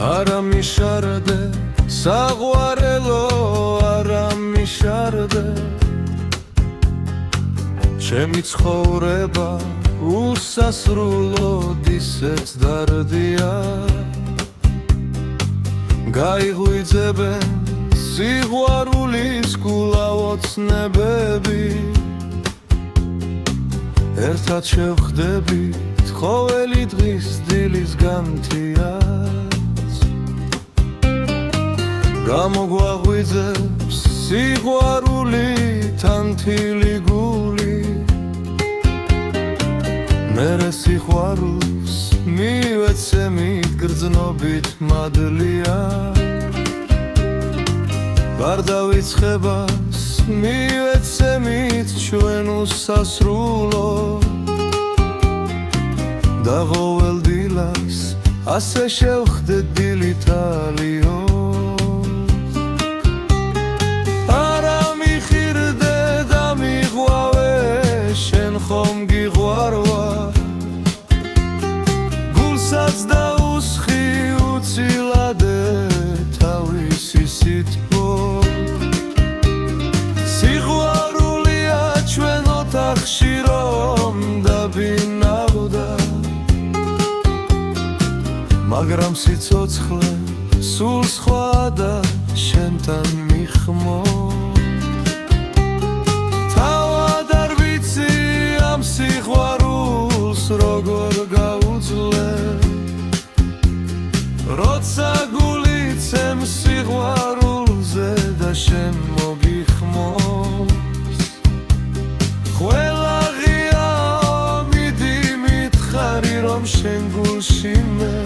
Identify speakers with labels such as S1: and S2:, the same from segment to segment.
S1: არა მიშარდე საყვარელო არა მიშარდე ჩემი ცხოვრება უსასრულოდ ისეც დარდია გაიღვიძებენ სიყვარულის გულაოცნებები ერთად შევხვდებით ყოველი დღის დილის განთიაც გამოგვაღვიძებს სიყვარული თანთილი გული მერე სიყვარულს მივეცემით გრძნობით მადლია გარდავიცხებას მივეცემით ჩვენ უსასრულო და ყოველ დილას ასე შევხვდეთ დილით ალიოს არა მიხირდე და მიღვავე შენ ხომ გიღვარვარ გულსაც დაუსხი უცილადე თავისი სითბო სიყვარულია ჩვენ ოთახში რომ დაბინავდა მაგრამ სიცოცხლე სულ სხვა და შენთან მიხმო თავად არ ვიცი ამ სიყვარულს როგორ გაუძლე როცა გულიცემ სიყვარულზე და შენ მოგიხმოს ყველა ღიაო მიდი მითხარი რომ შენ გულში მე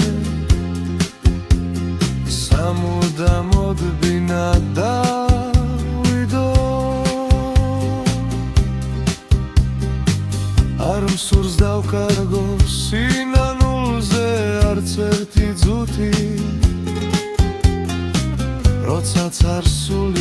S1: სამუდამოდ ბინა დავიდო არ მსურს დავკარგო სინანულზე არც ერთი ძუთი როდესაც არ სულ